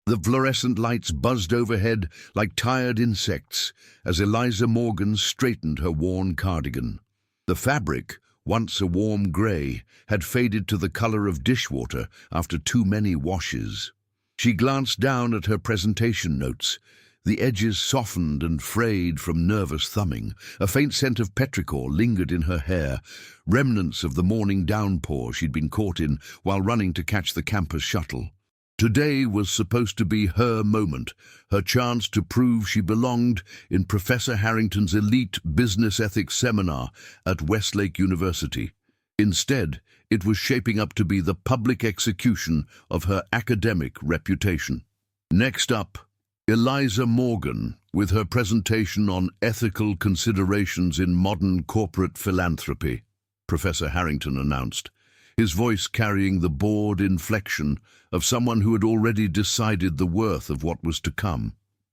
The fluorescent lights buzzed overhead like tired insects as Eliza Morgan straightened her worn cardigan. The fabric, once a warm grey, had faded to the colour of dishwater after too many washes. She glanced down at her presentation notes. The edges softened and frayed from nervous thumbing. A faint scent of petrichor lingered in her hair, remnants of the morning downpour she'd been caught in while running to catch the campus shuttle. Today was supposed to be her moment, her chance to prove she belonged in Professor Harrington's elite business ethics seminar at Westlake University. Instead, it was shaping up to be the public execution of her academic reputation. Next up, Eliza Morgan, with her presentation on ethical considerations in modern corporate philanthropy, Professor Harrington announced, his voice carrying the bored inflection of someone who had already decided the worth of what was to come.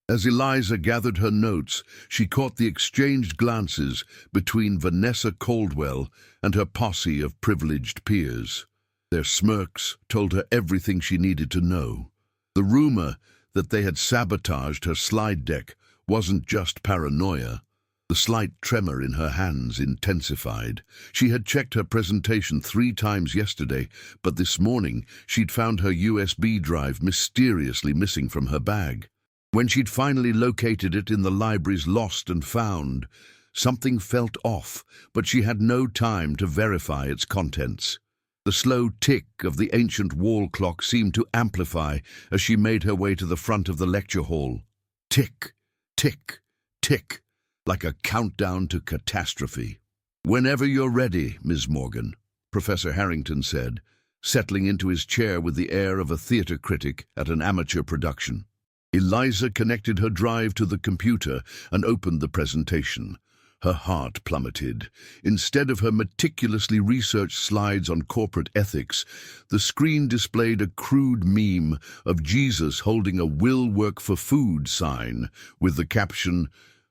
As Eliza gathered her notes, she caught the exchanged glances between Vanessa Caldwell and her posse of privileged peers. Their smirks told her everything she needed to know. The rumor that they had sabotaged her slide deck wasn't just paranoia. The slight tremor in her hands intensified. She had checked her presentation 3 times yesterday, but this morning she'd found her USB drive mysteriously missing from her bag. When she'd finally located it in the library's lost and found, something felt off, but she had no time to verify its contents. The slow tick of the ancient wall clock seemed to amplify as she made her way to the front of the lecture hall. Tick, tick, tick, like a countdown to catastrophe. "Whenever you're ready, Ms. Morgan," Professor Harrington said, settling into his chair with the air of a theater critic at an amateur production. Eliza connected her drive to the computer and opened the presentation. Her heart plummeted. Instead of her meticulously researched slides on corporate ethics, the screen displayed a crude meme of Jesus holding a "Will Work for Food" sign with the caption,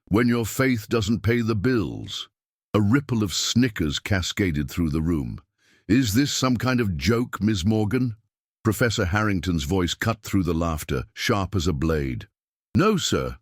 "When your faith doesn't pay the bills." A ripple of snickers cascaded through the room. "Is this some kind of joke, Ms. Morgan?" Professor Harrington's voice cut through the laughter, sharp as a blade. "No, sir.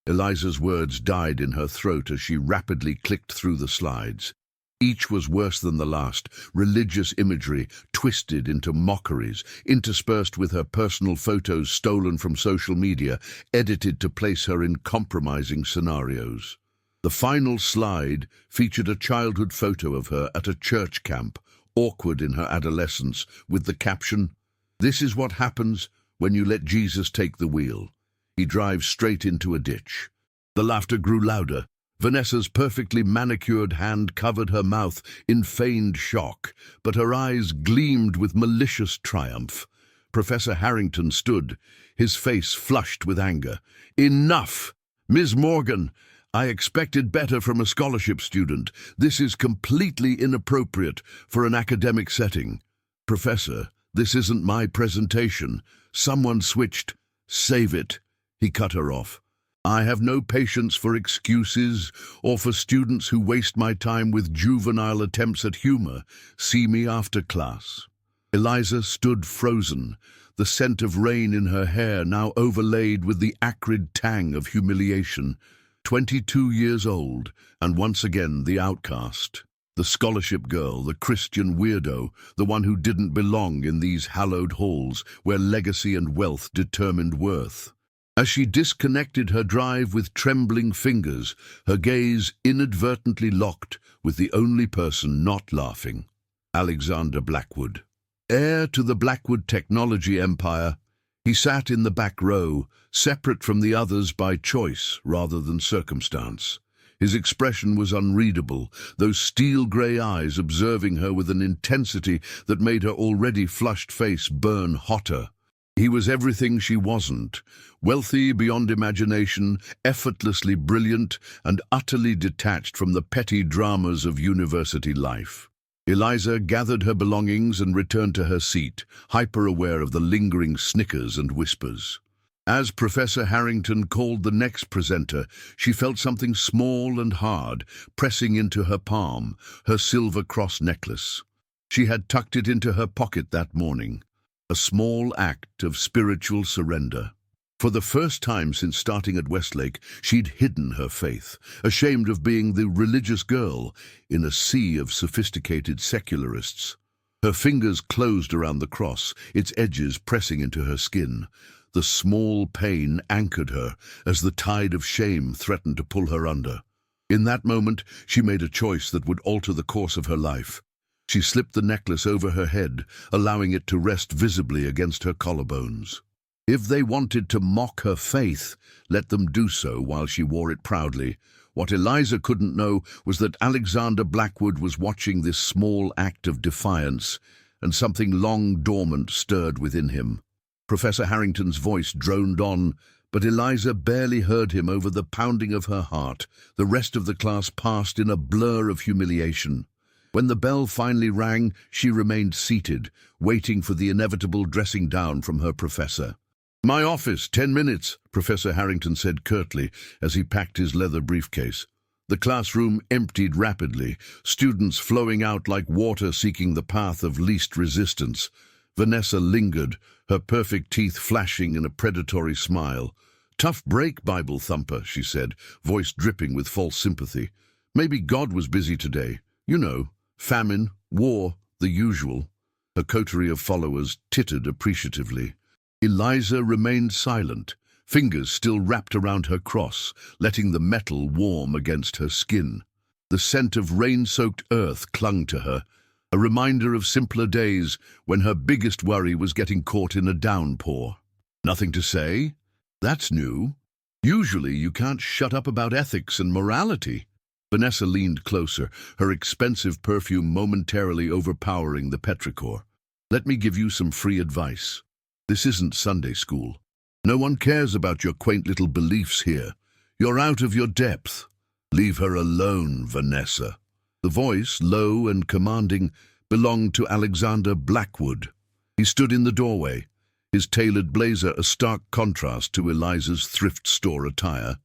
Eliza's words died in her throat as she rapidly clicked through the slides. Each was worse than the last, religious imagery twisted into mockeries, interspersed with her personal photos stolen from social media, edited to place her in compromising scenarios. The final slide featured a childhood photo of her at a church camp, awkward in her adolescence, with the caption, "This is what happens when you let Jesus take the wheel. He drives straight into a ditch." The laughter grew louder. Vanessa's perfectly manicured hand covered her mouth in feigned shock, but her eyes gleamed with malicious triumph. Professor Harrington stood, his face flushed with anger. "Enough! Ms. Morgan, I expected better from a scholarship student. This is completely inappropriate for an academic setting. Professor, this isn't my presentation. Someone switched. Save it." He cut her off. "I have no patience for excuses or for students who waste my time with juvenile attempts at humor. See me after class." Eliza stood frozen, the scent of rain in her hair now overlaid with the acrid tang of humiliation. 22 years old, and once again the outcast. The scholarship girl, the Christian weirdo, the one who didn't belong in these hallowed halls where legacy and wealth determined worth. As she disconnected her drive with trembling fingers, her gaze inadvertently locked with the only person not laughing, Alexander Blackwood. Heir to the Blackwood technology empire, he sat in the back row, separate from the others by choice rather than circumstance. His expression was unreadable, those steel-grey eyes observing her with an intensity that made her already flushed face burn hotter. He was everything she wasn't, wealthy beyond imagination, effortlessly brilliant, and utterly detached from the petty dramas of university life. Eliza gathered her belongings and returned to her seat, hyper-aware of the lingering snickers and whispers. As Professor Harrington called the next presenter, she felt something small and hard pressing into her palm, her silver cross necklace. She had tucked it into her pocket that morning. a small act of spiritual surrender. For the first time since starting at Westlake, she'd hidden her faith, ashamed of being the religious girl in a sea of sophisticated secularists. Her fingers closed around the cross, its edges pressing into her skin. The small pain anchored her as the tide of shame threatened to pull her under. In that moment, she made a choice that would alter the course of her life. She slipped the necklace over her head, allowing it to rest visibly against her collarbones. If they wanted to mock her faith, let them do so while she wore it proudly. What Eliza couldn't know was that Alexander Blackwood was watching this small act of defiance, and something long dormant stirred within him. Professor Harrington's voice droned on, but Eliza barely heard him over the pounding of her heart. The rest of the class passed in a blur of humiliation. When the bell finally rang, she remained seated, waiting for the inevitable dressing down from her professor. "My office, 10 minutes, Professor Harrington said curtly as he packed his leather briefcase. The classroom emptied rapidly, students flowing out like water seeking the path of least resistance. Vanessa lingered, her perfect teeth flashing in a predatory smile. "Tough break, Bible thumper," she said, voice dripping with false sympathy. "Maybe God was busy today. You know, famine, war, the usual." Her coterie of followers tittered appreciatively. Eliza remained silent, fingers still wrapped around her cross, letting the metal warm against her skin. The scent of rain-soaked earth clung to her, a reminder of simpler days when her biggest worry was getting caught in a downpour. "Nothing to say? That's new. Usually you can't shut up about ethics and morality." Vanessa leaned closer, her expensive perfume momentarily overpowering the petrichor. "Let me give you some free advice. This isn't Sunday school. No one cares about your quaint little beliefs here. You're out of your depth. Leave her alone, Vanessa." The voice, low and commanding, belonged to Alexander Blackwood. He stood in the doorway, his tailored blazer a stark contrast to Eliza's thrift store attire.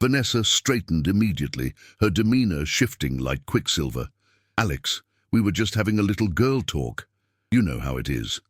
Vanessa straightened immediately, her demeanor shifting like quicksilver. "Alex, we were just having a little girl talk. You know how it is."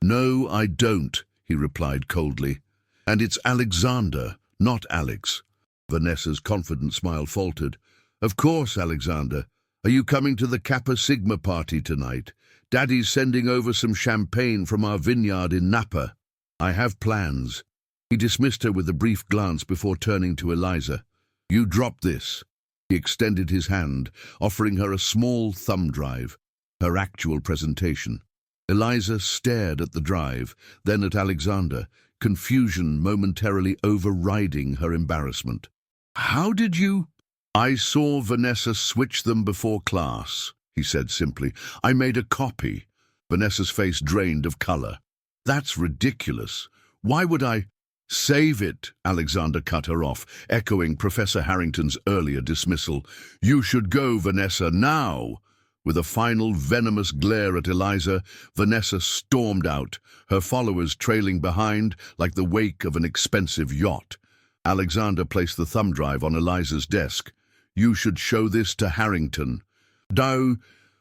"No, I don't," he replied coldly. "And it's Alexander, not Alex." Vanessa's confident smile faltered. "Of course, Alexander. Are you coming to the Kappa Sigma party tonight? Daddy's sending over some champagne from our vineyard in Napa. I have plans." He dismissed her with a brief glance before turning to Eliza. "You drop this." He extended his hand, offering her a small thumb drive, her actual presentation. Eliza stared at the drive, then at Alexander, confusion momentarily overriding her embarrassment. "How did you—" "I saw Vanessa switch them before class," he said simply. "I made a copy." Vanessa's face drained of color. "That's ridiculous. Why would I—" "Save it," Alexander cut her off, echoing Professor Harrington's earlier dismissal. "You should go, Vanessa, now." With a final venomous glare at Eliza, Vanessa stormed out, her followers trailing behind like the wake of an expensive yacht. Alexander placed the thumb drive on Eliza's desk. "You should show this to Harrington." "Dow,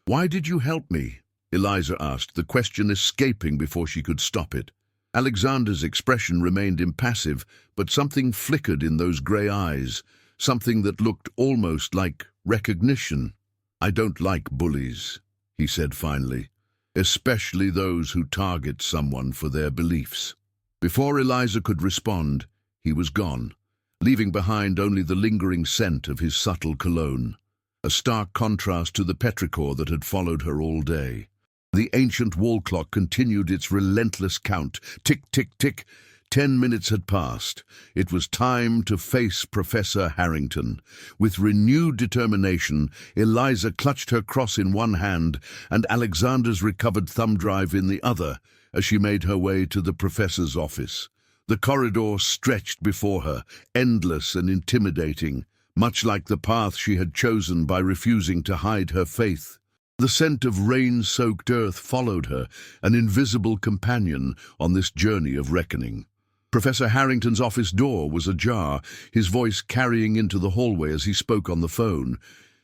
why did you help me?" Eliza asked, the question escaping before she could stop it. Alexander's expression remained impassive, but something flickered in those grey eyes, something that looked almost like recognition. "I don't like bullies," he said finally, "especially those who target someone for their beliefs." Before Eliza could respond, he was gone, leaving behind only the lingering scent of his subtle cologne, a stark contrast to the petrichor that had followed her all day. The ancient wall clock continued its relentless count. Tick, tick, tick. 10 minutes had passed. It was time to face Professor Harrington. With renewed determination, Eliza clutched her cross in one hand and Alexander's recovered thumb drive in the other as she made her way to the professor's office. The corridor stretched before her, endless and intimidating, much like the path she had chosen by refusing to hide her faith. The scent of rain-soaked earth followed her, an invisible companion on this journey of reckoning. Professor Harrington's office door was ajar, his voice carrying into the hallway as he spoke on the phone.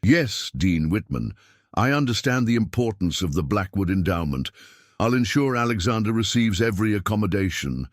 "Yes, Dean Whitman, I understand the importance of the Blackwood Endowment. I'll ensure Alexander receives every accommodation.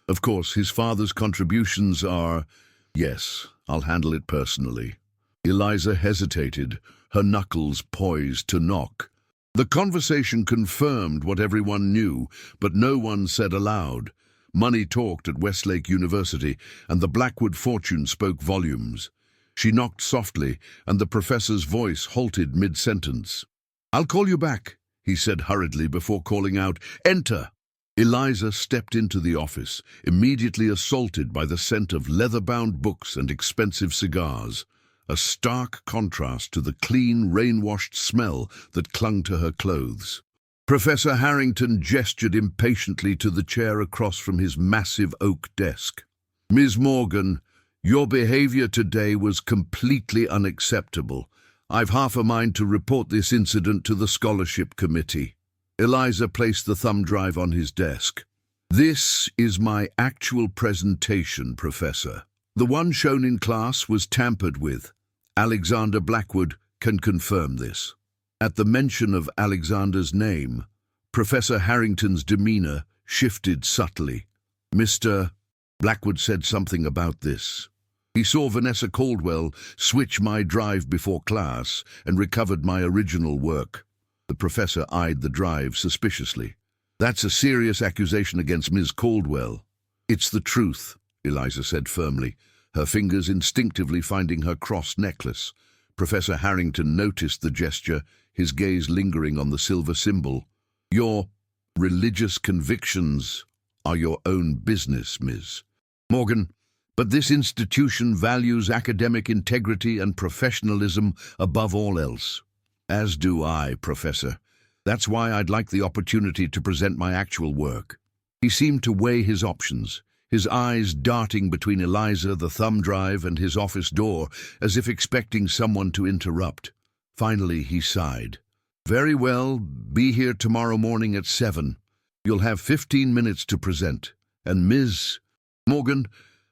Of course, his father's contributions are... Yes, I'll handle it personally. Eliza hesitated, her knuckles poised to knock. The conversation confirmed what everyone knew, but no one said aloud. Money talked at Westlake University, and the Blackwood fortune spoke volumes. She knocked softly, and the professor's voice halted mid-sentence. "I'll call you back," he said hurriedly before calling out, "Enter!" Eliza stepped into the office, immediately assaulted by the scent of leather-bound books and expensive cigars, a stark contrast to the clean, rain-washed smell that clung to her clothes. Professor Harrington gestured impatiently to the chair across from his massive oak desk. "Ms. Morgan, your behavior today was completely unacceptable. I've half a mind to report this incident to the scholarship committee." Eliza placed the thumb drive on his desk. "This is my actual presentation, Professor. The one shown in class was tampered with. Alexander Blackwood can confirm this." At the mention of Alexander's name, Professor Harrington's demeanor shifted subtly. "Mr. Blackwood said something about this. He saw Vanessa Caldwell switch my drive before class and recovered my original work." The professor eyed the drive suspiciously. "That's a serious accusation against Ms. Caldwell." "It's the truth," Eliza said firmly, her fingers instinctively finding her cross necklace. Professor Harrington noticed the gesture, his gaze lingering on the silver symbol. "Your religious convictions are your own business, Ms. Morgan, but this institution values academic integrity and professionalism above all else." "As do I, Professor. That's why I'd like the opportunity to present my actual work." He seemed to weigh his options, his eyes darting between Eliza, the thumb drive, and his office door, as if expecting someone to interrupt. Finally, he sighed. "Very well, be here tomorrow morning at 7. You'll have 15 minutes to present. And Ms. Morgan,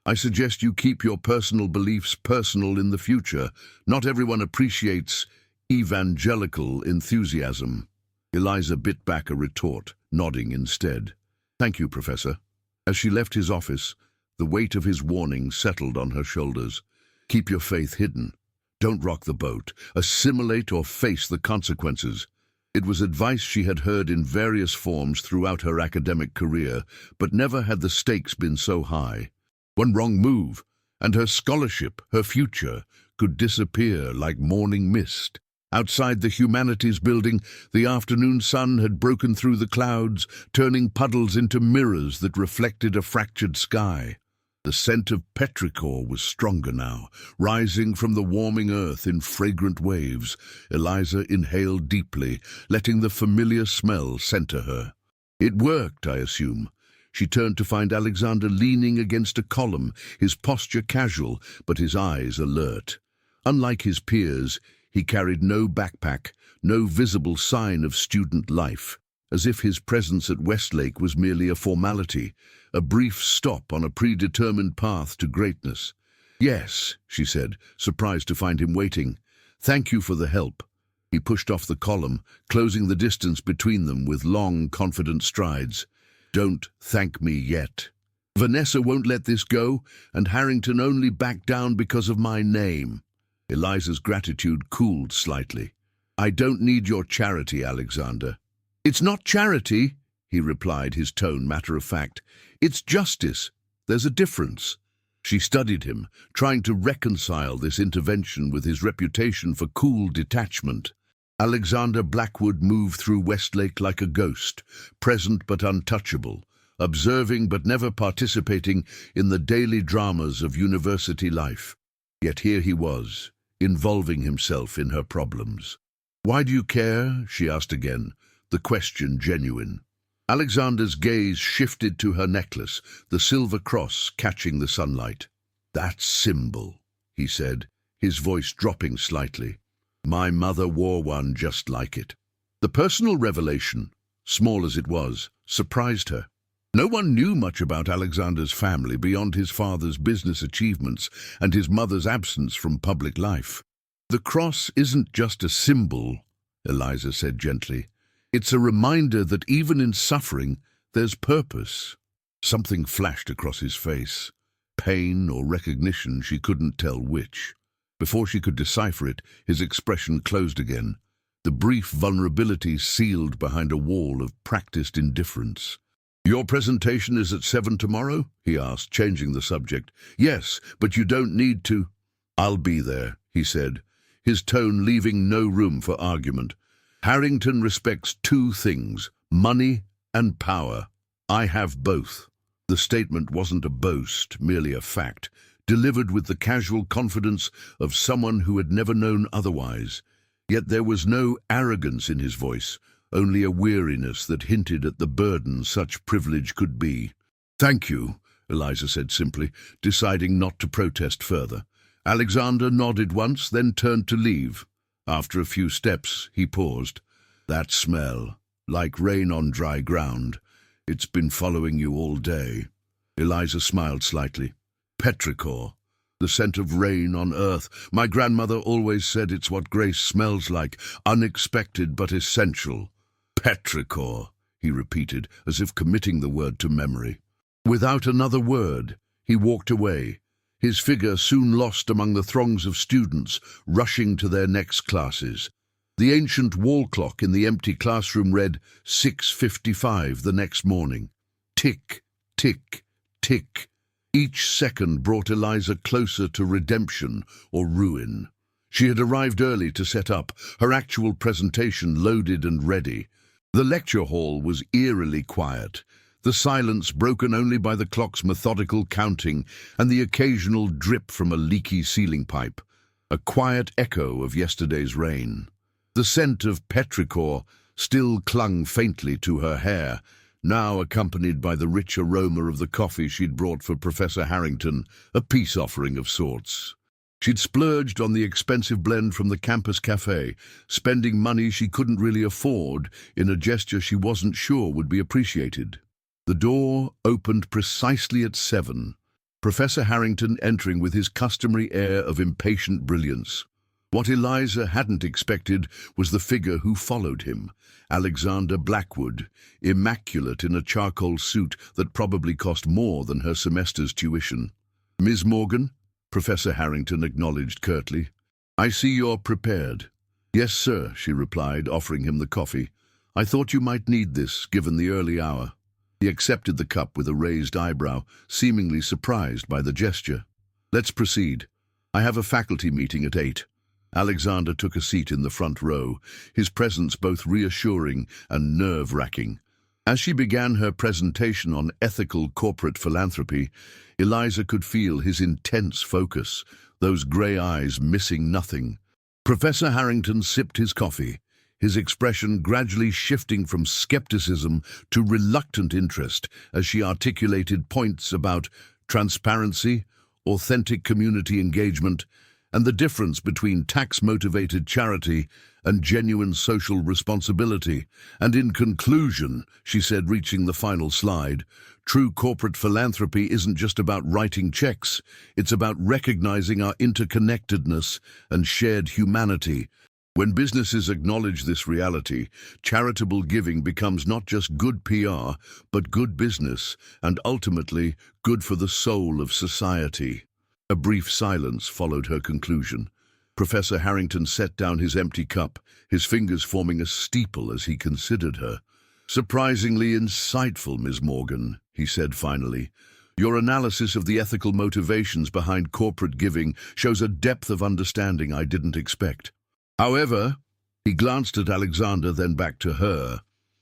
I suggest you keep your personal beliefs personal in the future. Not everyone appreciates evangelical enthusiasm." Eliza bit back a retort, nodding instead. "Thank you, Professor." As she left his office, the weight of his warning settled on her shoulders. Keep your faith hidden. Don't rock the boat. Assimilate or face the consequences. It was advice she had heard in various forms throughout her academic career, but never had the stakes been so high. One wrong move, and her scholarship, her future, could disappear like morning mist. Outside the humanities building, the afternoon sun had broken through the clouds, turning puddles into mirrors that reflected a fractured sky. The scent of petrichor was stronger now, rising from the warming earth in fragrant waves. Eliza inhaled deeply, letting the familiar smell center her. "It worked, I assume." She turned to find Alexander leaning against a column, his posture casual, but his eyes alert. Unlike his peers, he carried no backpack, no visible sign of student life, as if his presence at Westlake was merely a formality, a brief stop on a predetermined path to greatness. "Yes," she said, surprised to find him waiting. "Thank you for the help." He pushed off the column, closing the distance between them with long, confident strides. "Don't thank me yet. Vanessa won't let this go, and Harrington only backed down because of my name." Eliza's gratitude cooled slightly. "I don't need your charity, Alexander." "It's not charity," he replied, his tone matter-of-fact. "It's justice. There's a difference." She studied him, trying to reconcile this intervention with his reputation for cool detachment. Alexander Blackwood moved through Westlake like a ghost, present but untouchable, observing but never participating in the daily dramas of university life. Yet here he was, involving himself in her problems. "Why do you care?" she asked again, the question genuine. Alexander's gaze shifted to her necklace, the silver cross catching the sunlight. "That symbol," he said, his voice dropping slightly. "My mother wore one just like it." The personal revelation, small as it was, surprised her. No one knew much about Alexander's family beyond his father's business achievements and his mother's absence from public life. "The cross isn't just a symbol," Eliza said gently. It's a reminder that even in suffering, there's purpose. Something flashed across his face. Pain or recognition, she couldn't tell which. Before she could decipher it, his expression closed again, the brief vulnerability sealed behind a wall of practiced indifference. "Your presentation is at 7 tomorrow?" he asked, changing the subject. "Yes, but you don't need to." "I'll be there," he said, his tone leaving no room for argument. "Harrington respects two things, money and power. I have both." The statement wasn't a boast, merely a fact, delivered with the casual confidence of someone who had never known otherwise. Yet there was no arrogance in his voice, only a weariness that hinted at the burden such privilege could be. "Thank you," Eliza said simply, deciding not to protest further. Alexander nodded once, then turned to leave. After a few steps, he paused. "That smell, like rain on dry ground. It's been following you all day." Eliza smiled slightly. "Petrichor, the scent of rain on earth. My grandmother always said it's what grace smells like, unexpected but essential." "Petrichor," he repeated, as if committing the word to memory. Without another word, he walked away, his figure soon lost among the throngs of students rushing to their next classes. The ancient wall clock in the empty classroom read 6:55 the next morning. Tick, tick, tick. Each second brought Eliza closer to redemption or ruin. She had arrived early to set up, her actual presentation loaded and ready. The lecture hall was eerily quiet, the silence broken only by the clock's methodical counting and the occasional drip from a leaky ceiling pipe, a quiet echo of yesterday's rain. The scent of petrichor still clung faintly to her hair, now accompanied by the rich aroma of the coffee she'd brought for Professor Harrington, a peace offering of sorts. She'd splurged on the expensive blend from the campus cafe, spending money she couldn't really afford in a gesture she wasn't sure would be appreciated. The door opened precisely at 7, Professor Harrington entering with his customary air of impatient brilliance. What Eliza hadn't expected was the figure who followed him, Alexander Blackwood, immaculate in a charcoal suit that probably cost more than her semester's tuition. "Ms. Morgan?" Professor Harrington acknowledged curtly. "I see you're prepared." "Yes, sir," she replied, offering him the coffee. "I thought you might need this, given the early hour." He accepted the cup with a raised eyebrow, seemingly surprised by the gesture. "Let's proceed. I have a faculty meeting at 8. Alexander took a seat in the front row, his presence both reassuring and nerve-wracking. As she began her presentation on ethical corporate philanthropy, Eliza could feel his intense focus, those grey eyes missing nothing. Professor Harrington sipped his coffee, his expression gradually shifting from skepticism to reluctant interest as she articulated points about transparency, authentic community engagement, and the difference between tax-motivated charity and genuine social responsibility. And in conclusion, she said, reaching the final slide, true corporate philanthropy isn't just about writing checks, it's about recognizing our interconnectedness and shared humanity. When businesses acknowledge this reality, charitable giving becomes not just good PR, but good business, and ultimately good for the soul of society. A brief silence followed her conclusion. Professor Harrington set down his empty cup, his fingers forming a steeple as he considered her. "Surprisingly insightful, Ms. Morgan," he said finally. "Your analysis of the ethical motivations behind corporate giving shows a depth of understanding I didn't expect. However," he glanced at Alexander, then back to her,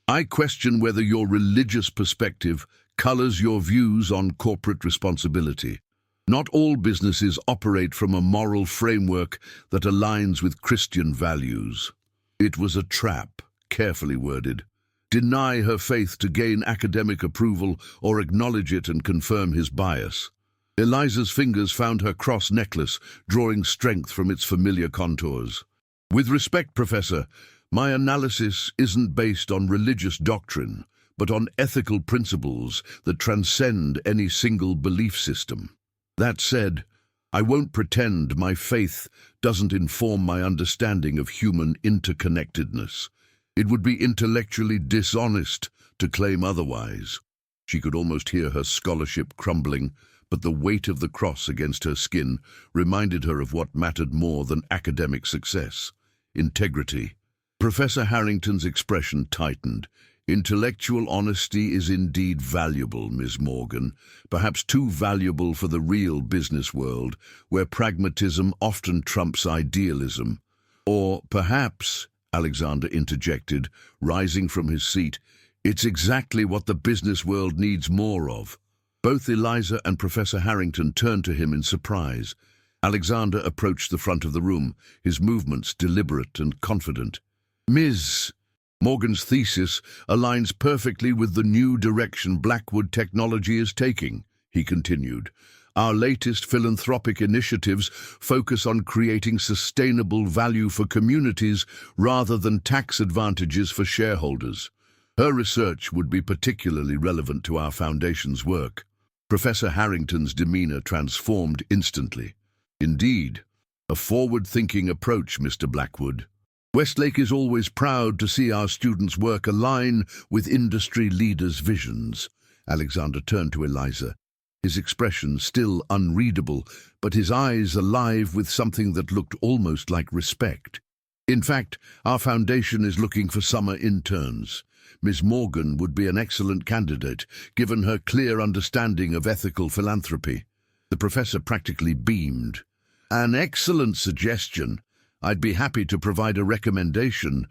"I question whether your religious perspective colors your views on corporate responsibility. Not all businesses operate from a moral framework that aligns with Christian values." It was a trap, carefully worded. Deny her faith to gain academic approval or acknowledge it and confirm his bias. Eliza's fingers found her cross necklace, drawing strength from its familiar contours. "With respect, Professor, my analysis isn't based on religious doctrine, but on ethical principles that transcend any single belief system. That said, I won't pretend my faith doesn't inform my understanding of human interconnectedness. It would be intellectually dishonest to claim otherwise. She could almost hear her scholarship crumbling, but the weight of the cross against her skin reminded her of what mattered more than academic success: integrity. Professor Harrington's expression tightened. Intellectual honesty is indeed valuable, Miss Morgan, perhaps too valuable for the real business world, where pragmatism often trumps idealism. Or perhaps, Alexander interjected, rising from his seat, it's exactly what the business world needs more of. Both Eliza and Professor Harrington turned to him in surprise. Alexander approached the front of the room, his movements deliberate and confident. Ms. Morgan's thesis aligns perfectly with the new direction Blackwood Technology is taking, he continued. Our latest philanthropic initiatives focus on creating sustainable value for communities rather than tax advantages for shareholders. Her research would be particularly relevant to our foundation's work. Professor Harrington's demeanor transformed instantly. Indeed, a forward-thinking approach, Mr. Blackwood. Westlake is always proud to see our students' work align with industry leaders' visions. Alexander turned to Eliza, his expression still unreadable, but his eyes alive with something that looked almost like respect. In fact, our foundation is looking for summer interns. Miss Morgan would be an excellent candidate, given her clear understanding of ethical philanthropy. The professor practically beamed. An excellent suggestion. I'd be happy to provide a recommendation.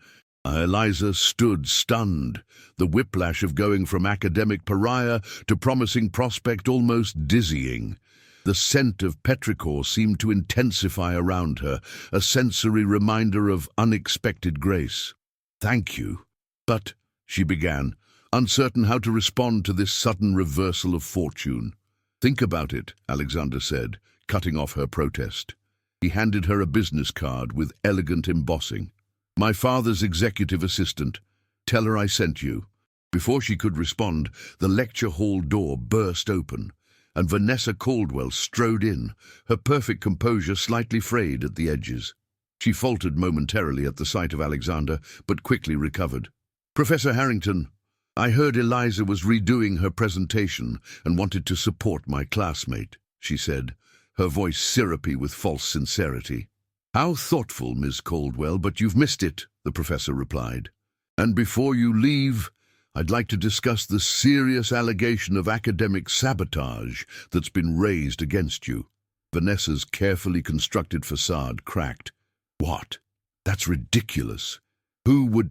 Eliza stood stunned, the whiplash of going from academic pariah to promising prospect almost dizzying. The scent of petrichor seemed to intensify around her, a sensory reminder of unexpected grace. Thank you. But, she began, uncertain how to respond to this sudden reversal of fortune. Think about it, Alexander said, cutting off her protest. He handed her a business card with elegant embossing. My father's executive assistant. Tell her I sent you. Before she could respond, the lecture hall door burst open, and Vanessa Caldwell strode in, her perfect composure slightly frayed at the edges. She faltered momentarily at the sight of Alexander, but quickly recovered. Professor Harrington, I heard Eliza was redoing her presentation and wanted to support my classmate, she said, her voice syrupy with false sincerity. How thoughtful, Miss Caldwell, but you've missed it, the professor replied. And before you leave, I'd like to discuss the serious allegation of academic sabotage that's been raised against you. Vanessa's carefully constructed facade cracked. What? That's ridiculous. Who would...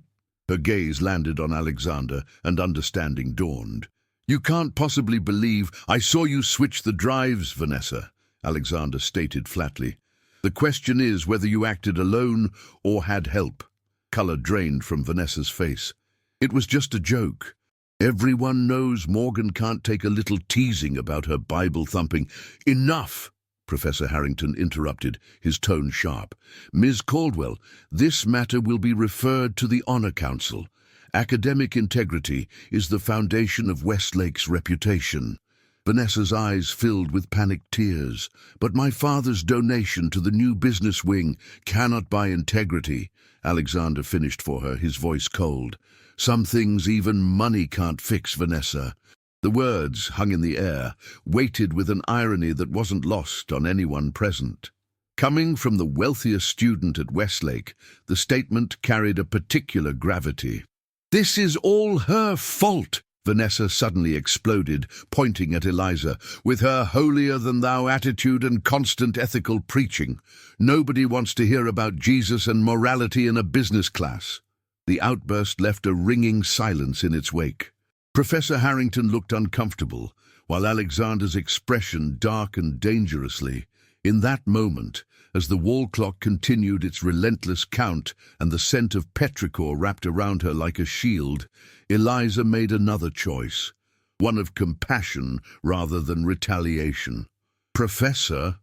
Her gaze landed on Alexander, and understanding dawned. You can't possibly believe I saw you switch the drives, Vanessa, Alexander stated flatly. The question is whether you acted alone or had help. Color drained from Vanessa's face. It was just a joke. Everyone knows Morgan can't take a little teasing about her Bible thumping. Enough! Professor Harrington interrupted, his tone sharp. Ms. Caldwell, this matter will be referred to the Honor Council. Academic integrity is the foundation of Westlake's reputation. Vanessa's eyes filled with panicked tears. But my father's donation to the new business wing cannot buy integrity, Alexander finished for her, his voice cold. Some things even money can't fix, Vanessa. The words hung in the air, weighted with an irony that wasn't lost on anyone present. Coming from the wealthiest student at Westlake, the statement carried a particular gravity. This is all her fault, Vanessa suddenly exploded, pointing at Eliza, with her holier-than-thou attitude and constant ethical preaching. Nobody wants to hear about Jesus and morality in a business class. The outburst left a ringing silence in its wake. Professor Harrington looked uncomfortable, while Alexander's expression darkened dangerously. In that moment, as the wall clock continued its relentless count and the scent of petrichor wrapped around her like a shield, Eliza made another choice, one of compassion rather than retaliation. Professor,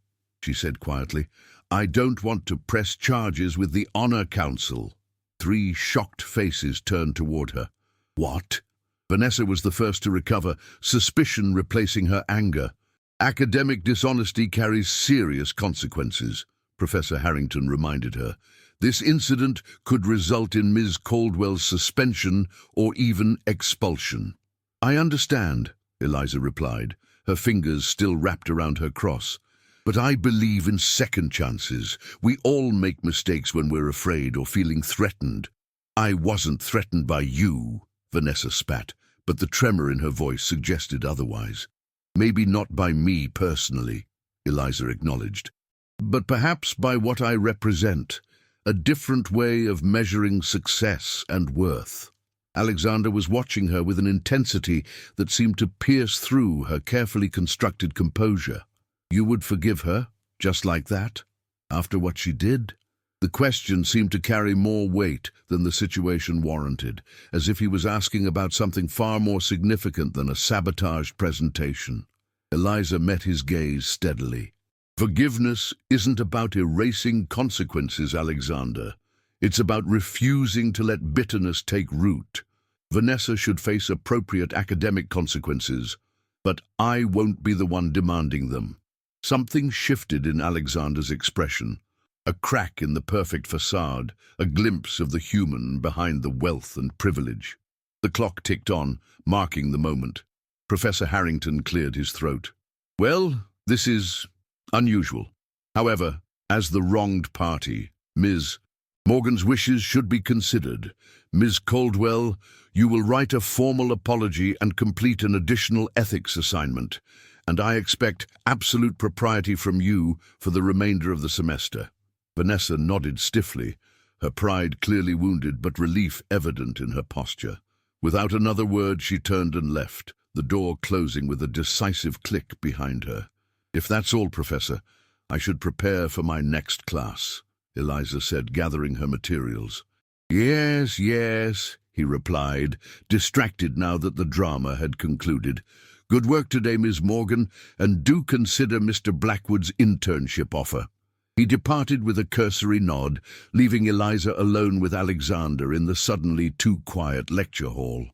she said quietly, I don't want to press charges with the Honor Council. 3 shocked faces turned toward her. What? Vanessa was the first to recover, suspicion replacing her anger. Academic dishonesty carries serious consequences, Professor Harrington reminded her. This incident could result in Ms. Caldwell's suspension or even expulsion. I understand, Eliza replied, her fingers still wrapped around her cross. But I believe in second chances. We all make mistakes when we're afraid or feeling threatened. I wasn't threatened by you, Vanessa spat, but the tremor in her voice suggested otherwise. Maybe not by me personally, Eliza acknowledged, but perhaps by what I represent, a different way of measuring success and worth. Alexander was watching her with an intensity that seemed to pierce through her carefully constructed composure. You would forgive her, just like that, after what she did? The question seemed to carry more weight than the situation warranted, as if he was asking about something far more significant than a sabotaged presentation. Eliza met his gaze steadily. Forgiveness isn't about erasing consequences, Alexander. It's about refusing to let bitterness take root. Vanessa should face appropriate academic consequences, but I won't be the one demanding them. Something shifted in Alexander's expression. A crack in the perfect facade, a glimpse of the human behind the wealth and privilege. The clock ticked on, marking the moment. Professor Harrington cleared his throat. Well, this is unusual. However, as the wronged party, Ms. Morgan's wishes should be considered. Ms. Caldwell, you will write a formal apology and complete an additional ethics assignment, and I expect absolute propriety from you for the remainder of the semester. Vanessa nodded stiffly, her pride clearly wounded but relief evident in her posture. Without another word, she turned and left, the door closing with a decisive click behind her. If that's all, Professor, I should prepare for my next class, Eliza said, gathering her materials. Yes, yes, he replied, distracted now that the drama had concluded. Good work today, Ms. Morgan, and do consider Mr. Blackwood's internship offer. He departed with a cursory nod, leaving Eliza alone with Alexander in the suddenly too quiet lecture hall.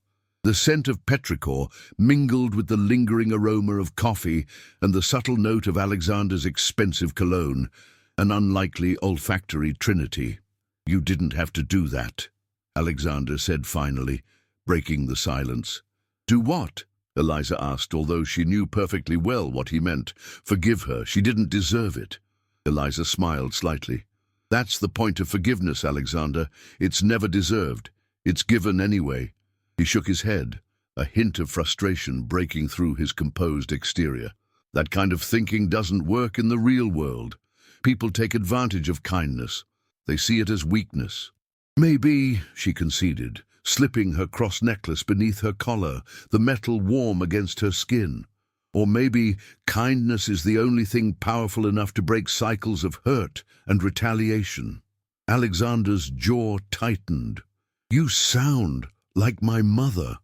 The scent of petrichor mingled with the lingering aroma of coffee and the subtle note of Alexander's expensive cologne, an unlikely olfactory trinity. You didn't have to do that, Alexander said finally, breaking the silence. Do what? Eliza asked, although she knew perfectly well what he meant. Forgive her, she didn't deserve it. Eliza smiled slightly. That's the point of forgiveness, Alexander. It's never deserved. It's given anyway. He shook his head, a hint of frustration breaking through his composed exterior. That kind of thinking doesn't work in the real world. People take advantage of kindness. They see it as weakness. Maybe, she conceded, slipping her cross necklace beneath her collar, the metal warm against her skin. Or maybe kindness is the only thing powerful enough to break cycles of hurt and retaliation. Alexander's jaw tightened. You sound like my mother.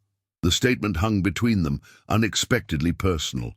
The statement hung between them, unexpectedly personal.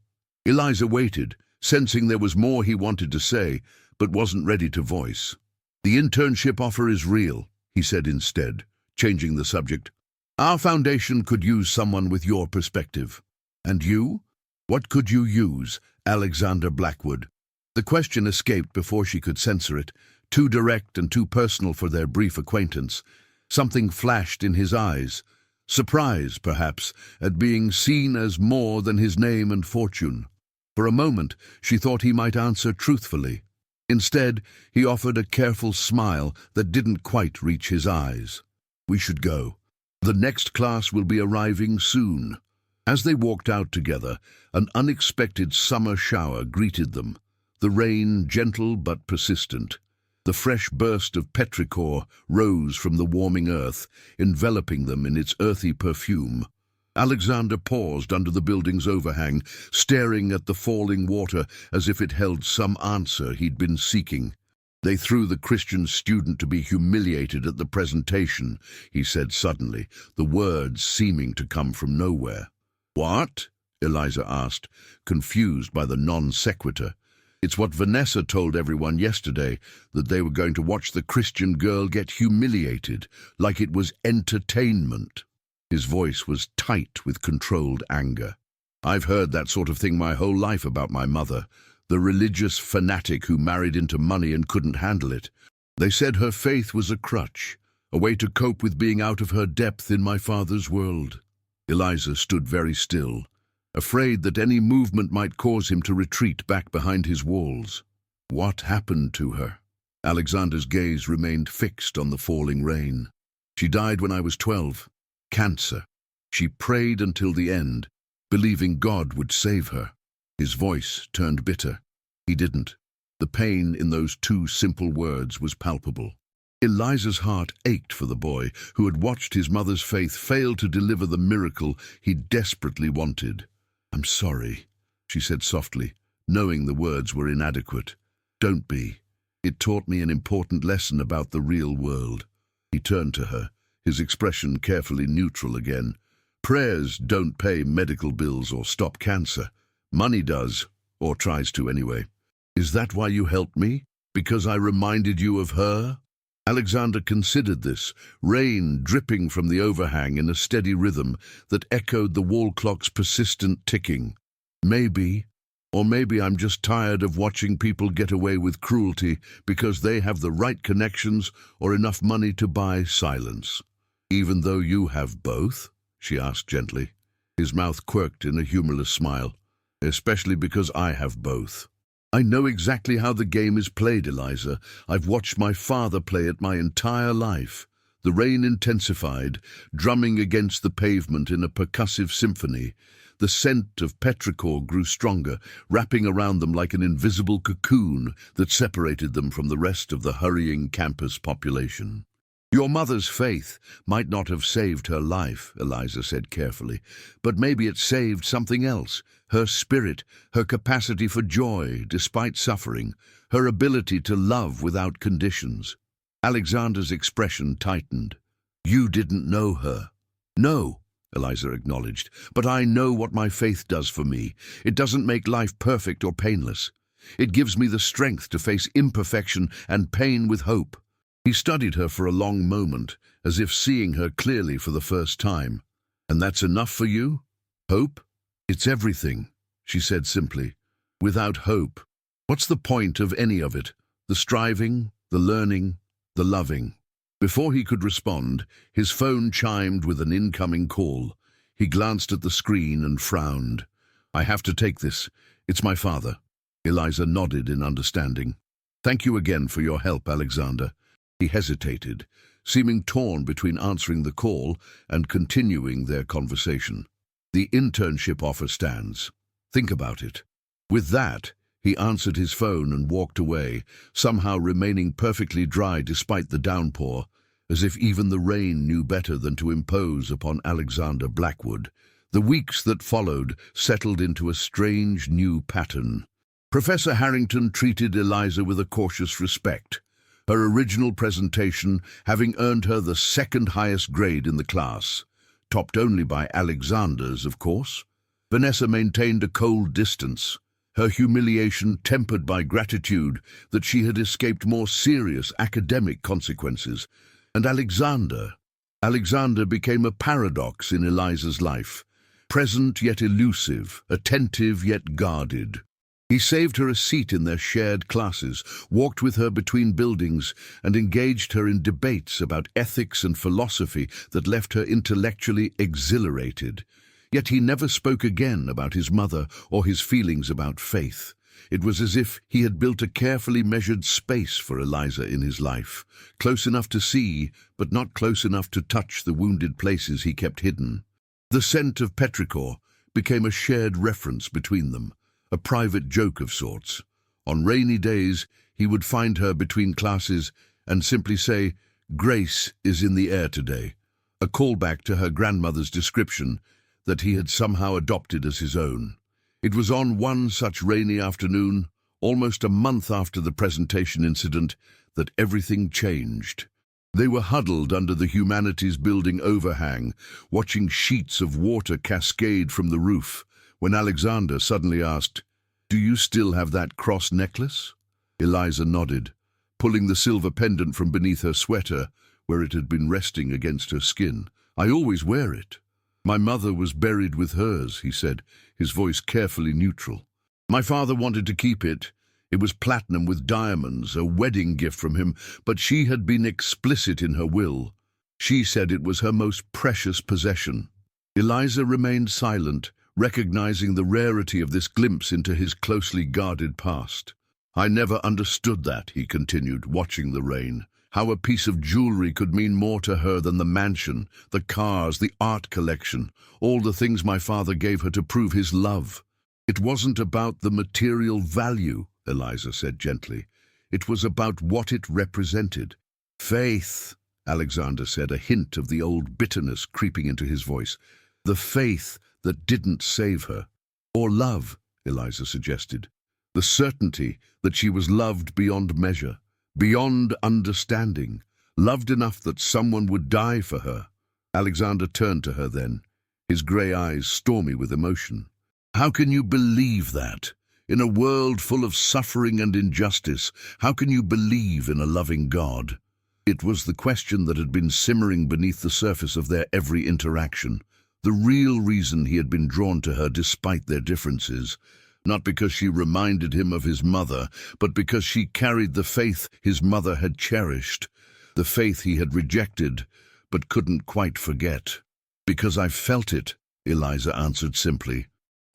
Eliza waited, sensing there was more he wanted to say, but wasn't ready to voice. The internship offer is real, he said instead, changing the subject. Our foundation could use someone with your perspective. And you? What could you use, Alexander Blackwood? The question escaped before she could censor it, too direct and too personal for their brief acquaintance. Something flashed in his eyes, surprise, perhaps, at being seen as more than his name and fortune. For a moment, she thought he might answer truthfully. Instead, he offered a careful smile that didn't quite reach his eyes. We should go. The next class will be arriving soon. As they walked out together, an unexpected summer shower greeted them, the rain gentle but persistent. The fresh burst of petrichor rose from the warming earth, enveloping them in its earthy perfume. Alexander paused under the building's overhang, staring at the falling water as if it held some answer he'd been seeking. They threw the Christian student to be humiliated at the presentation, he said suddenly, the words seeming to come from nowhere. What? Eliza asked, confused by the non sequitur. It's what Vanessa told everyone yesterday, that they were going to watch the Christian girl get humiliated, like it was entertainment. His voice was tight with controlled anger. I've heard that sort of thing my whole life about my mother, the religious fanatic who married into money and couldn't handle it. They said her faith was a crutch, a way to cope with being out of her depth in my father's world. Eliza stood very still, afraid that any movement might cause him to retreat back behind his walls. What happened to her? Alexander's gaze remained fixed on the falling rain. She died when I was 12. Cancer. She prayed until the end, believing God would save her. His voice turned bitter. He didn't. The pain in those two simple words was palpable. Eliza's heart ached for the boy who had watched his mother's faith fail to deliver the miracle he desperately wanted. "I'm sorry," she said softly, knowing the words were inadequate. "Don't be. It taught me an important lesson about the real world." He turned to her, his expression carefully neutral again. "Prayers don't pay medical bills or stop cancer. Money does, or tries to anyway. Is that why you helped me? Because I reminded you of her?" Alexander considered this, rain dripping from the overhang in a steady rhythm that echoed the wall clock's persistent ticking. Maybe, or maybe I'm just tired of watching people get away with cruelty because they have the right connections or enough money to buy silence. "Even though you have both?" she asked gently. His mouth quirked in a humorless smile. "Especially because I have both. I know exactly how the game is played, Eliza. I've watched my father play it my entire life." The rain intensified, drumming against the pavement in a percussive symphony. The scent of petrichor grew stronger, wrapping around them like an invisible cocoon that separated them from the rest of the hurrying campus population. "Your mother's faith might not have saved her life," Eliza said carefully, "but maybe it saved something else. Her spirit, her capacity for joy despite suffering, her ability to love without conditions." Alexander's expression tightened. "You didn't know her." "No," Eliza acknowledged, "but I know what my faith does for me. It doesn't make life perfect or painless. It gives me the strength to face imperfection and pain with hope." He studied her for a long moment, as if seeing her clearly for the first time. "And that's enough for you? Hope?" "It's everything," she said simply. "Without hope, what's the point of any of it? The striving, the learning, the loving?" Before he could respond, his phone chimed with an incoming call. He glanced at the screen and frowned. "I have to take this. It's my father." Eliza nodded in understanding. "Thank you again for your help, Alexander." He hesitated, seeming torn between answering the call and continuing their conversation. "The internship offer stands. Think about it." With that, he answered his phone and walked away, somehow remaining perfectly dry despite the downpour, as if even the rain knew better than to impose upon Alexander Blackwood. The weeks that followed settled into a strange new pattern. Professor Harrington treated Eliza with a cautious respect, her original presentation having earned her the second highest grade in the class, topped only by Alexander's, of course. Vanessa maintained a cold distance, her humiliation tempered by gratitude that she had escaped more serious academic consequences. And Alexander became a paradox in Eliza's life, present yet elusive, attentive yet guarded. He saved her a seat in their shared classes, walked with her between buildings, and engaged her in debates about ethics and philosophy that left her intellectually exhilarated. Yet he never spoke again about his mother or his feelings about faith. It was as if he had built a carefully measured space for Eliza in his life, close enough to see, but not close enough to touch the wounded places he kept hidden. The scent of petrichor became a shared reference between them, a private joke of sorts. On rainy days, he would find her between classes and simply say, "Grace is in the air today," a callback to her grandmother's description that he had somehow adopted as his own. It was on one such rainy afternoon, almost a month after the presentation incident, that everything changed. They were huddled under the humanities building overhang, watching sheets of water cascade from the roof, when Alexander suddenly asked, "Do you still have that cross necklace?" Eliza nodded, pulling the silver pendant from beneath her sweater, where it had been resting against her skin. "I always wear it." "My mother was buried with hers," he said, his voice carefully neutral. "My father wanted to keep it. It was platinum with diamonds, a wedding gift from him, but she had been explicit in her will. She said it was her most precious possession. Eliza remained silent, recognizing the rarity of this glimpse into his closely guarded past. "I never understood that," he continued, watching the rain. "How a piece of jewelry could mean more to her than the mansion, the cars, the art collection, all the things my father gave her to prove his love. It wasn't about the material value," Eliza said gently. "It was about what it represented." "Faith," Alexander said, a hint of the old bitterness creeping into his voice. "The faith that didn't save her." "Or love," Eliza suggested. "The certainty that she was loved beyond measure, beyond understanding, loved enough that someone would die for her." Alexander turned to her then, his grey eyes stormy with emotion. "How can you believe that? In a world full of suffering and injustice, how can you believe in a loving God?" It was the question that had been simmering beneath the surface of their every interaction, the real reason he had been drawn to her despite their differences. Not because she reminded him of his mother, but because she carried the faith his mother had cherished, the faith he had rejected, but couldn't quite forget. "Because I felt it," Eliza answered simply.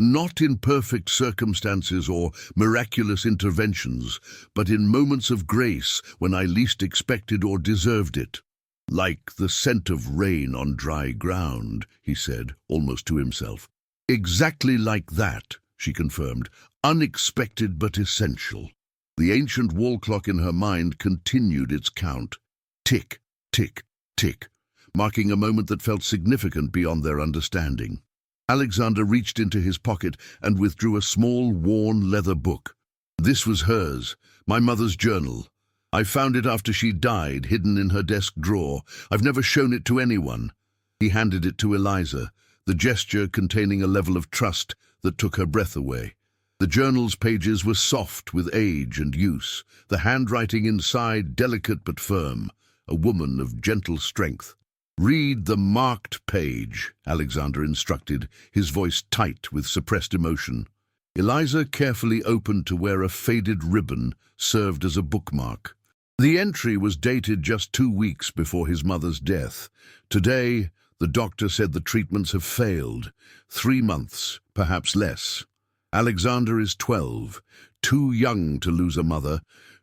"Not in perfect circumstances or miraculous interventions, but in moments of grace when I least expected or deserved it. Like the scent of rain on dry ground," he said, almost to himself. "Exactly like that," she confirmed, "unexpected but essential." The ancient wall clock in her mind continued its count. Tick, tick, tick, marking a moment that felt significant beyond their understanding. Alexander reached into his pocket and withdrew a small, worn leather book. This was hers, my mother's journal. I found it after she died, hidden in her desk drawer. I've never shown it to anyone. He handed it to Eliza, the gesture containing a level of trust that took her breath away. The journal's pages were soft with age and use, the handwriting inside delicate but firm, a woman of gentle strength. "Read the marked page," Alexander instructed, his voice tight with suppressed emotion. Eliza carefully opened to where a faded ribbon served as a bookmark. The entry was dated just 2 weeks before his mother's death. Today, the doctor said the treatments have failed. 3 months, perhaps less. Alexander is 12, too young to lose a mother,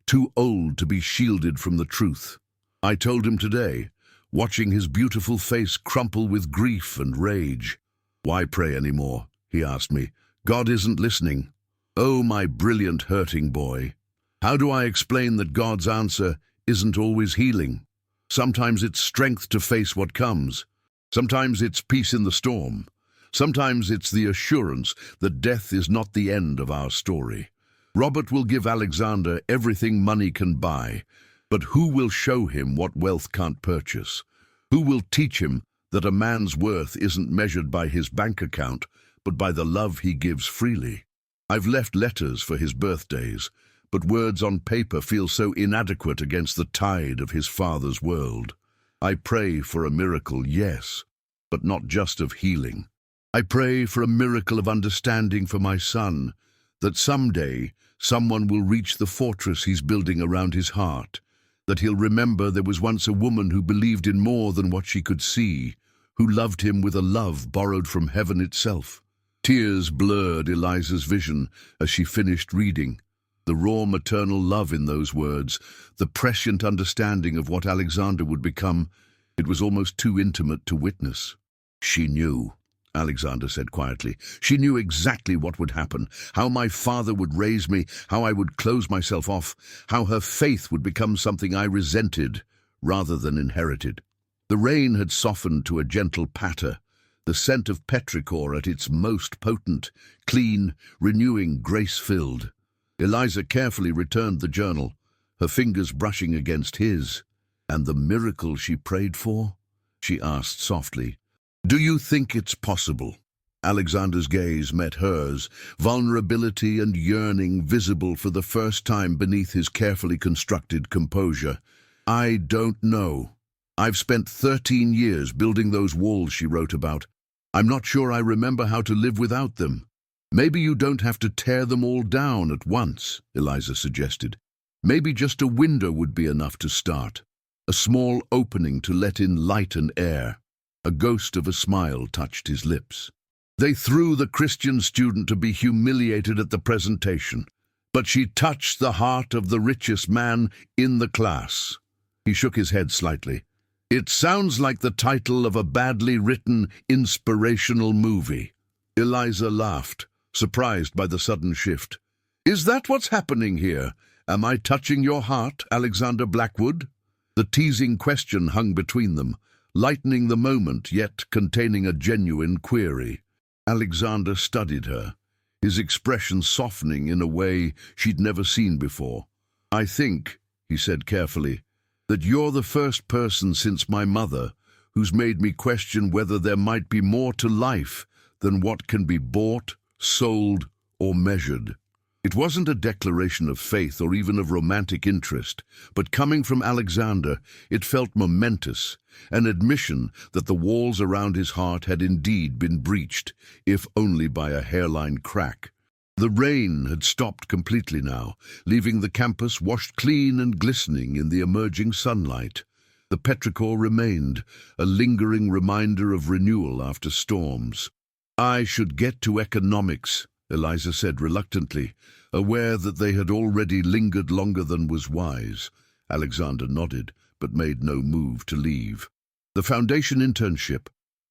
too old to be shielded from the truth. I told him today, watching his beautiful face crumple with grief and rage. "Why pray anymore?" he asked me. "God isn't listening." Oh, my brilliant hurting boy. How do I explain that God's answer isn't always healing? Sometimes it's strength to face what comes. Sometimes it's peace in the storm. Sometimes it's the assurance that death is not the end of our story. Robert will give Alexander everything money can buy, but who will show him what wealth can't purchase? Who will teach him that a man's worth isn't measured by his bank account, but by the love he gives freely? I've left letters for his birthdays, but words on paper feel so inadequate against the tide of his father's world. I pray for a miracle, yes, but not just of healing. I pray for a miracle of understanding for my son, that someday someone will reach the fortress he's building around his heart, that he'll remember there was once a woman who believed in more than what she could see, who loved him with a love borrowed from heaven itself. Tears blurred Eliza's vision as she finished reading. The raw maternal love in those words, the prescient understanding of what Alexander would become, it was almost too intimate to witness. "She knew," Alexander said quietly. "She knew exactly what would happen, how my father would raise me, how I would close myself off, how her faith would become something I resented rather than inherited." The rain had softened to a gentle patter, the scent of petrichor at its most potent, clean, renewing, grace-filled. Eliza carefully returned the journal, her fingers brushing against his. "And the miracle she prayed for?" she asked softly. "Do you think it's possible?" Alexander's gaze met hers, vulnerability and yearning visible for the first time beneath his carefully constructed composure. "I don't know. I've spent 13 years building those walls she wrote about. I'm not sure I remember how to live without them. Maybe you don't have to tear them all down at once, Eliza suggested. Maybe just a window would be enough to start. A small opening to let in light and air. A ghost of a smile touched his lips. They threw the Christian student to be humiliated at the presentation, but she touched the heart of the richest man in the class. He shook his head slightly. It sounds like the title of a badly written, inspirational movie. Eliza laughed, surprised by the sudden shift. Is that what's happening here? Am I touching your heart, Alexander Blackwood? The teasing question hung between them, lightening the moment yet containing a genuine query. Alexander studied her, his expression softening in a way she'd never seen before. I think, he said carefully, that you're the first person since my mother who's made me question whether there might be more to life than what can be bought, sold, or measured. It wasn't a declaration of faith or even of romantic interest, but coming from Alexander, it felt momentous, an admission that the walls around his heart had indeed been breached, if only by a hairline crack. The rain had stopped completely now, leaving the campus washed clean and glistening in the emerging sunlight. The petrichor remained, a lingering reminder of renewal after storms. I should get to economics, Eliza said reluctantly, aware that they had already lingered longer than was wise. Alexander nodded, but made no move to leave. The foundation internship.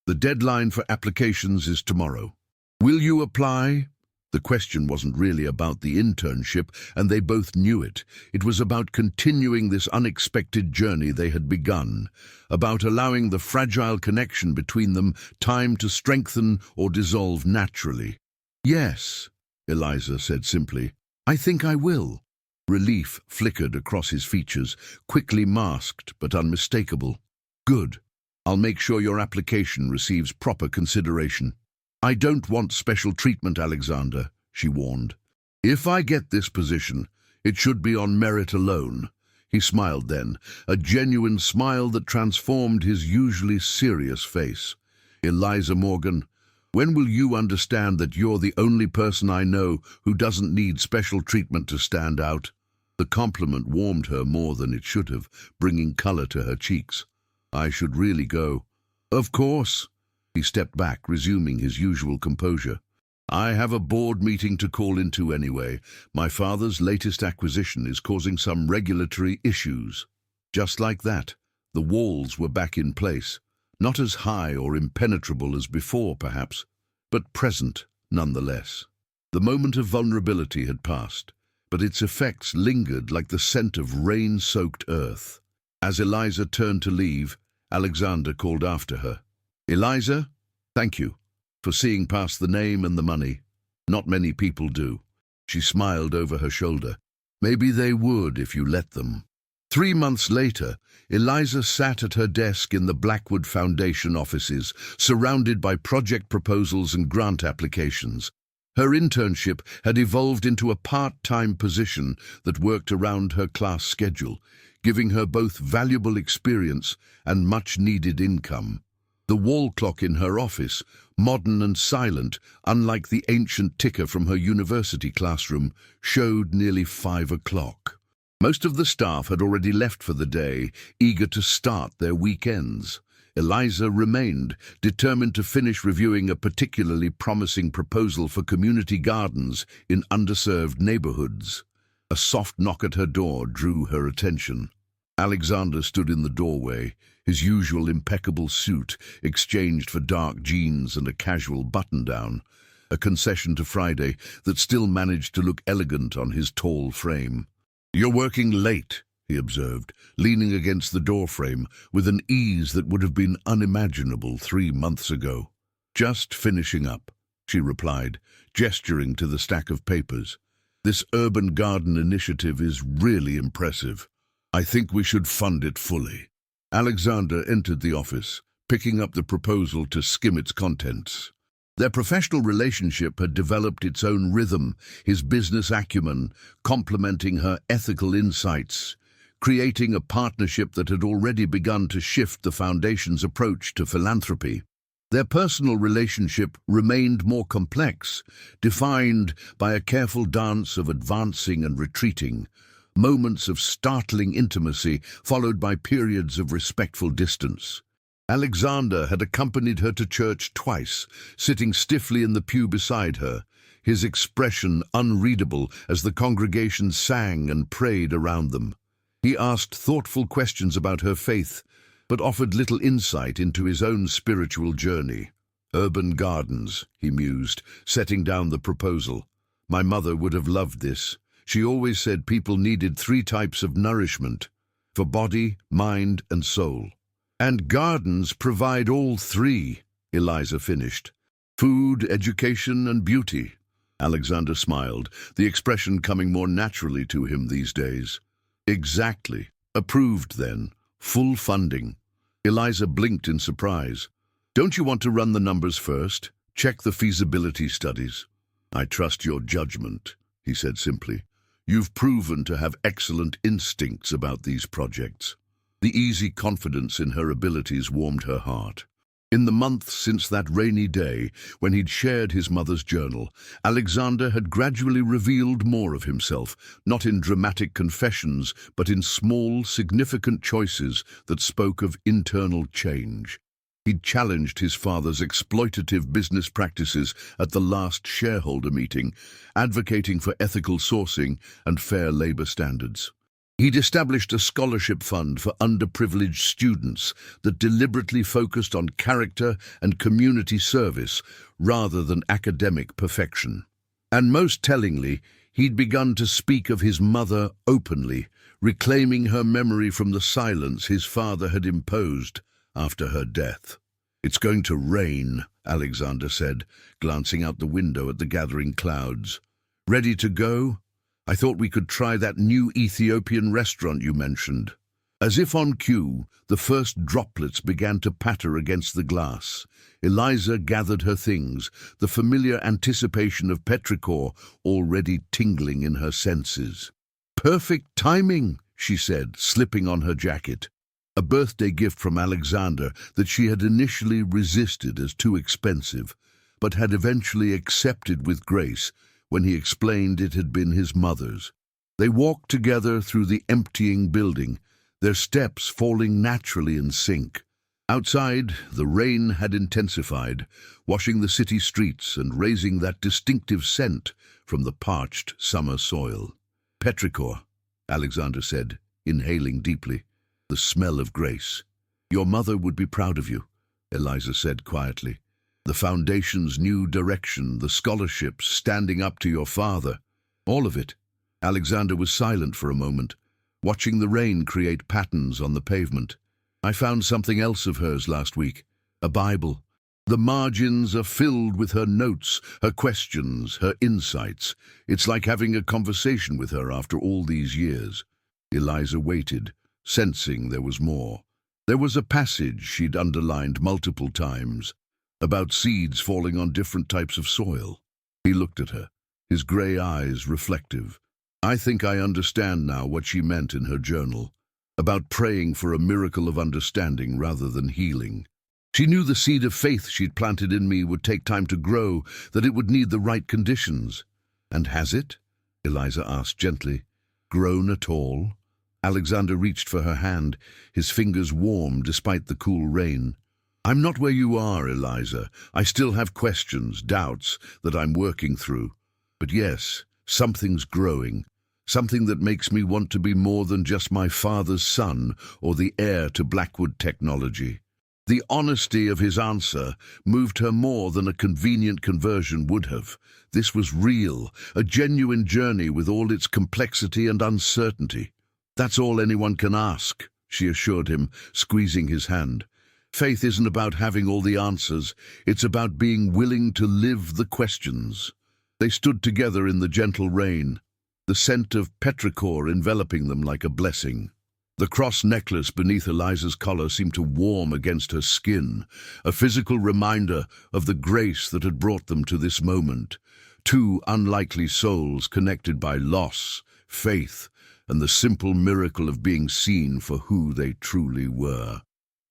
The deadline for applications is tomorrow. Will you apply? The question wasn't really about the internship, and they both knew it. It was about continuing this unexpected journey they had begun, about allowing the fragile connection between them time to strengthen or dissolve naturally. Yes, Eliza said simply. I think I will. Relief flickered across his features, quickly masked but unmistakable. Good. I'll make sure your application receives proper consideration. I don't want special treatment, Alexander, she warned. If I get this position, it should be on merit alone. He smiled then, a genuine smile that transformed his usually serious face. Eliza Morgan, when will you understand that you're the only person I know who doesn't need special treatment to stand out? The compliment warmed her more than it should have, bringing color to her cheeks. I should really go. Of course. He stepped back, resuming his usual composure. I have a board meeting to call into anyway. My father's latest acquisition is causing some regulatory issues. Just like that, the walls were back in place. Not as high or impenetrable as before, perhaps, but present nonetheless. The moment of vulnerability had passed, but its effects lingered like the scent of rain-soaked earth. As Eliza turned to leave, Alexander called after her. Eliza, thank you for seeing past the name and the money. Not many people do. She smiled over her shoulder. Maybe they would if you let them. 3 months later, Eliza sat at her desk in the Blackwood Foundation offices, surrounded by project proposals and grant applications. Her internship had evolved into a part-time position that worked around her class schedule, giving her both valuable experience and much-needed income. The wall clock in her office, modern and silent, unlike the ancient ticker from her university classroom, showed nearly 5 o'clock. Most of the staff had already left for the day, eager to start their weekends. Eliza remained, determined to finish reviewing a particularly promising proposal for community gardens in underserved neighborhoods. A soft knock at her door drew her attention. Alexander stood in the doorway, his usual impeccable suit exchanged for dark jeans and a casual button-down, a concession to Friday that still managed to look elegant on his tall frame. "You're working late," he observed, leaning against the doorframe with an ease that would have been unimaginable 3 months ago. "Just finishing up," she replied, gesturing to the stack of papers. "This urban garden initiative is really impressive. I think we should fund it fully." Alexander entered the office, picking up the proposal to skim its contents. Their professional relationship had developed its own rhythm, his business acumen complementing her ethical insights, creating a partnership that had already begun to shift the Foundation's approach to philanthropy. Their personal relationship remained more complex, defined by a careful dance of advancing and retreating, moments of startling intimacy followed by periods of respectful distance. Alexander had accompanied her to church twice, sitting stiffly in the pew beside her, his expression unreadable as the congregation sang and prayed around them. He asked thoughtful questions about her faith, but offered little insight into his own spiritual journey. "Urban gardens," he mused, setting down the proposal. "My mother would have loved this. She always said people needed 3 types of nourishment, for body, mind, and soul. And gardens provide all 3, Eliza finished. Food, education, and beauty." Alexander smiled, the expression coming more naturally to him these days. "Exactly. Approved, then. Full funding." Eliza blinked in surprise. "Don't you want to run the numbers first? Check the feasibility studies?" "I trust your judgment," he said simply. "You've proven to have excellent instincts about these projects." The easy confidence in her abilities warmed her heart. In the months since that rainy day, when he'd shared his mother's journal, Alexander had gradually revealed more of himself, not in dramatic confessions, but in small, significant choices that spoke of internal change. He'd challenged his father's exploitative business practices at the last shareholder meeting, advocating for ethical sourcing and fair labor standards. He'd established a scholarship fund for underprivileged students that deliberately focused on character and community service rather than academic perfection. And most tellingly, he'd begun to speak of his mother openly, reclaiming her memory from the silence his father had imposed after her death. "It's going to rain," Alexander said, glancing out the window at the gathering clouds. "Ready to go? I thought we could try that new Ethiopian restaurant you mentioned." As if on cue, the first droplets began to patter against the glass. Eliza gathered her things, the familiar anticipation of petrichor already tingling in her senses. "Perfect timing," she said, slipping on her jacket. A birthday gift from Alexander that she had initially resisted as too expensive, but had eventually accepted with grace when he explained it had been his mother's. They walked together through the emptying building, their steps falling naturally in sync. Outside, the rain had intensified, washing the city streets and raising that distinctive scent from the parched summer soil. "Petrichor," Alexander said, inhaling deeply, "the smell of grace." "Your mother would be proud of you," Eliza said quietly. "The foundation's new direction, the scholarships, standing up to your father. All of it." Alexander was silent for a moment, watching the rain create patterns on the pavement. "I found something else of hers last week, a Bible. The margins are filled with her notes, her questions, her insights. It's like having a conversation with her after all these years." Eliza waited, sensing there was more. There was a passage she'd underlined multiple times, about seeds falling on different types of soil. He looked at her, his grey eyes reflective. "I think I understand now what she meant in her journal, about praying for a miracle of understanding rather than healing. She knew the seed of faith she'd planted in me would take time to grow, that it would need the right conditions." "And has it?" Eliza asked gently. "Grown at all?" Alexander reached for her hand, his fingers warm despite the cool rain. "I'm not where you are, Eliza. I still have questions, doubts that I'm working through. But yes, something's growing, something that makes me want to be more than just my father's son or the heir to Blackwood technology." The honesty of his answer moved her more than a convenient conversion would have. This was real, a genuine journey with all its complexity and uncertainty. "That's all anyone can ask," she assured him, squeezing his hand. "Faith isn't about having all the answers, it's about being willing to live the questions." They stood together in the gentle rain, the scent of petrichor enveloping them like a blessing. The cross necklace beneath Eliza's collar seemed to warm against her skin, a physical reminder of the grace that had brought them to this moment. Two unlikely souls connected by loss, faith, and the simple miracle of being seen for who they truly were.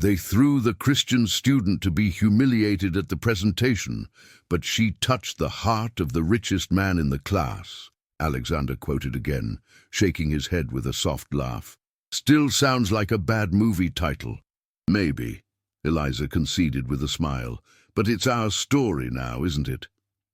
They threw the Christian student to be humiliated at the presentation, but she touched the heart of the richest man in the class. Alexander quoted again, shaking his head with a soft laugh. Still sounds like a bad movie title. Maybe, Eliza conceded with a smile, but it's our story now, isn't it?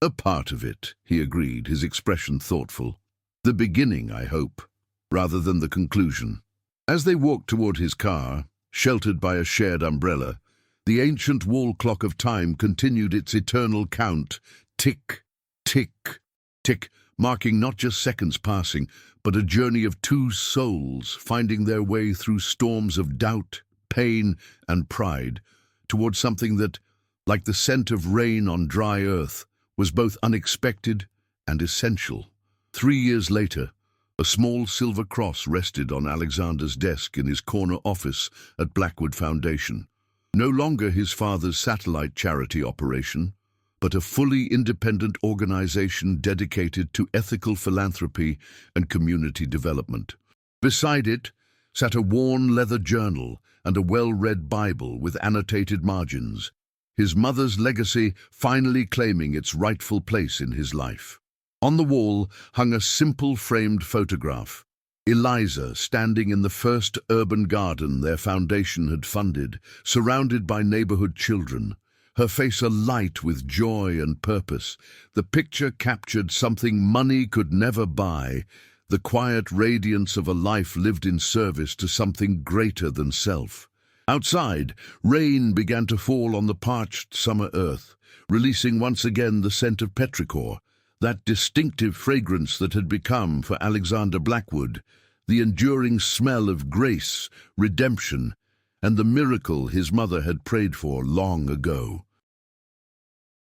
A part of it, he agreed, his expression thoughtful. The beginning, I hope, rather than the conclusion. As they walked toward his car, sheltered by a shared umbrella, the ancient wall clock of time continued its eternal count, tick, tick, tick, marking not just seconds passing, but a journey of two souls finding their way through storms of doubt, pain, and pride, towards something that, like the scent of rain on dry earth, was both unexpected and essential. 3 years later, a small silver cross rested on Alexander's desk in his corner office at Blackwood Foundation. No longer his father's satellite charity operation, but a fully independent organization dedicated to ethical philanthropy and community development. Beside it sat a worn leather journal and a well-read Bible with annotated margins, his mother's legacy finally claiming its rightful place in his life. On the wall hung a simple framed photograph, Eliza standing in the first urban garden their foundation had funded, surrounded by neighborhood children, her face alight with joy and purpose. The picture captured something money could never buy, the quiet radiance of a life lived in service to something greater than self. Outside, rain began to fall on the parched summer earth, releasing once again the scent of petrichor, that distinctive fragrance that had become, for Alexander Blackwood, the enduring smell of grace, redemption, and the miracle his mother had prayed for long ago.